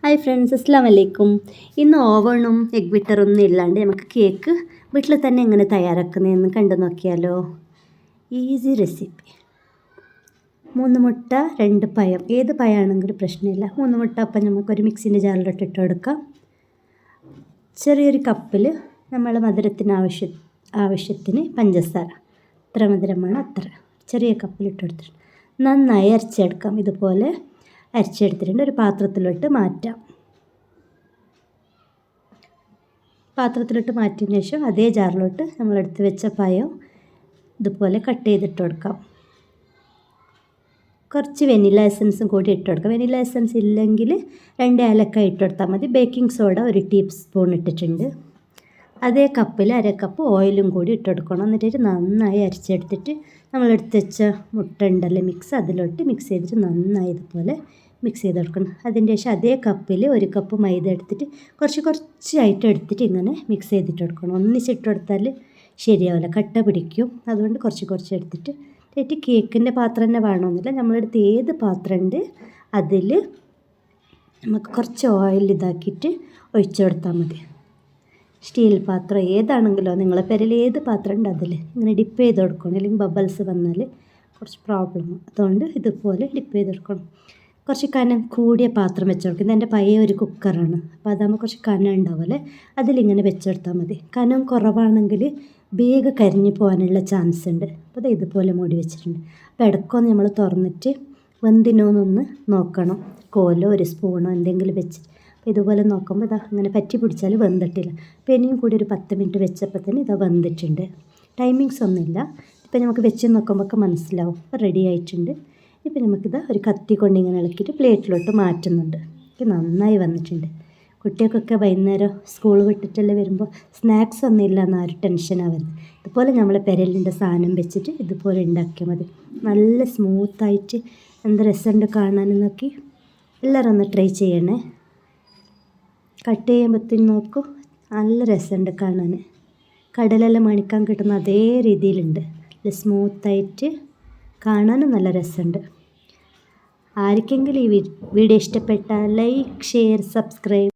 Hi friends, അസ്സലാമു അലൈക്കും. ഇന്ന് ഓവണും എഗ് ബീറ്ററൊന്നും ഇല്ലാണ്ട് നമുക്ക് കേക്ക് വീട്ടിൽ തന്നെ എങ്ങനെ തയ്യാറാക്കുന്നതെന്ന് കണ്ടു നോക്കിയാലോ. Easy recipe. 3 മുട്ട, 2 പഴം, ഏത് പഴമാണെങ്കിലും പ്രശ്നമില്ല. 3 മുട്ട അപ്പം നമുക്കൊരു മിക്സിൻ്റെ ജാറിലോട്ട് ഇട്ട് കൊടുക്കാം. ചെറിയൊരു കപ്പിൽ നമ്മൾ മധുരത്തിന് ആവശ്യത്തിന് പഞ്ചസാര, എത്ര മധുരമാണ് അത്ര ചെറിയ കപ്പിലിട്ട് കൊടുത്തിട്ട് നന്നായി അരച്ചെടുക്കാം. ഇതുപോലെ അരച്ചെടുത്തിട്ടുണ്ട്. ഒരു പാത്രത്തിലോട്ട് മാറ്റാം. പാത്രത്തിലോട്ട് മാറ്റിയതിന് ശേഷം അതേ ജാറിലോട്ട് നമ്മളെടുത്ത് വെച്ച പഴം ഇതുപോലെ കട്ട് ചെയ്തിട്ട് കൊടുക്കാം. കുറച്ച് വെനില എസൻസും കൂടി ഇട്ട് കൊടുക്കാം. വെനില എസൻസ് ഇല്ലെങ്കിൽ 2 ഏലക്കായ ഇട്ട് കൊടുത്താൽ മതി. ബേക്കിംഗ് സോഡ 1 ടീസ്പൂൺ ഇട്ടിട്ടുണ്ട്. അതേ കപ്പിൽ 1/2 കപ്പ് ഓയിലും കൂടി ഇട്ട് കൊടുക്കണം. എന്നിട്ട് നന്നായി അരച്ചെടുത്തിട്ട് നമ്മളെടുത്ത് വെച്ച മുട്ട ഉണ്ടല്ലോ മിക്സ്, അതിലോട്ട് മിക്സ് ചെയ്തിട്ട് നന്നായി ഇതുപോലെ മിക്സ് ചെയ്ത് കൊടുക്കണം. അതിൻ്റെ ശേഷം അതേ കപ്പിൽ 1 കപ്പ് മൈദ എടുത്തിട്ട് കുറച്ചായിട്ട് എടുത്തിട്ട് ഇങ്ങനെ മിക്സ് ചെയ്തിട്ട് കൊടുക്കണം. ഒന്നിച്ചിട്ട് കൊടുത്താൽ ശരിയാവില്ല, കട്ട പിടിക്കും. അതുകൊണ്ട് കുറച്ച് എടുത്തിട്ട് കേക്കിൻ്റെ പാത്രം തന്നെ വേണമെന്നില്ല. നമ്മളെടുത്ത് ഏത് പാത്രം ഉണ്ട് അതിൽ നമുക്ക് കുറച്ച് ഓയിൽ ഇതാക്കിയിട്ട് ഒഴിച്ചു കൊടുത്താൽ മതി. സ്റ്റീൽ പാത്രം ഏതാണെങ്കിലോ, നിങ്ങളെ പേരിൽ ഏത് പാത്രം ഉണ്ട് അതിൽ ഇങ്ങനെ ഡിപ്പ് ചെയ്ത് കൊടുക്കണം. അല്ലെങ്കിൽ ബബിൾസ് വന്നാൽ കുറച്ച് പ്രോബ്ലം. അതുകൊണ്ട് ഇതുപോലെ ഡിപ്പ് ചെയ്ത് കൊടുക്കണം. കുറച്ച് കനം കൂടിയ പാത്രം വെച്ച് കൊടുക്കും. ഇതെൻ്റെ പഴയ ഒരു കുക്കറാണ്, അപ്പോൾ അതാകുമ്പോൾ കുറച്ച് കനം ഉണ്ടാവുമല്ലേ, അതിലിങ്ങനെ വെച്ചെടുത്താൽ മതി. കനം കുറവാണെങ്കിൽ വേഗം കരിഞ്ഞു പോകാനുള്ള ചാൻസ് ഉണ്ട്. അപ്പോൾ അത് ഇതുപോലെ മൂടി വെച്ചിട്ടുണ്ട്. അപ്പോൾ ഇടയ്ക്കൊന്ന് നമ്മൾ തുറന്നിട്ട് വെന്തിനോന്നൊന്ന് നോക്കണം. കോലോ ഒരു സ്പൂണോ എന്തെങ്കിലും വെച്ചിട്ട് അപ്പോൾ ഇതുപോലെ നോക്കുമ്പോൾ ഇതാ ഇങ്ങനെ പറ്റി പിടിച്ചാൽ വെന്തിട്ടില്ല. അപ്പോൾ ഇനിയും കൂടി ഒരു 10 മിനിറ്റ് വെച്ചപ്പോൾ തന്നെ ഇതാ വെന്തിട്ടുണ്ട്. ടൈമിങ്സ് ഒന്നുമില്ല. ഇപ്പോൾ നമുക്ക് വെച്ച് നോക്കുമ്പോൾ മനസ്സിലാവും. അപ്പോൾ റെഡി ആയിട്ടുണ്ട്. ഇപ്പോൾ നമുക്കിത് ഒരു കത്തി കൊണ്ട് ഇങ്ങനെ ഇളക്കിയിട്ട് പ്ലേറ്റിലോട്ട് മാറ്റുന്നുണ്ട്. ഇത് നന്നായി വന്നിട്ടുണ്ട്. കുട്ടികൾക്കൊക്കെ വൈകുന്നേരം സ്കൂൾ വിട്ടിട്ടെല്ലാം വരുമ്പോൾ സ്നാക്സ് ഒന്നും ഇല്ല എന്നൊരു ടെൻഷനാവരുത്. ഇതുപോലെ നമ്മൾ പെരലിൻ്റെ സാധനം വെച്ചിട്ട് ഇതുപോലെ ഉണ്ടാക്കിയാൽ മതി. നല്ല സ്മൂത്തായിട്ട് എന്ത് രസമുണ്ട് കാണാനെന്നൊക്കെ. എല്ലാവരും ഒന്ന് ട്രൈ ചെയ്യണേ. കട്ട് ചെയ്യുമ്പോഴത്തേന് നോക്കൂ, നല്ല രസമുണ്ട് കാണാൻ. കടലെല്ലാം മണിക്കാൻ കിട്ടുന്ന അതേ രീതിയിലുണ്ട്. നല്ല സ്മൂത്തായിട്ട് കാണാനും നല്ല രസമുണ്ട്. ആർക്കെങ്കിലും ഈ വീഡിയോ ഇഷ്ടപ്പെട്ടാൽ ലൈക്ക്, ഷെയർ, സബ്സ്ക്രൈബ്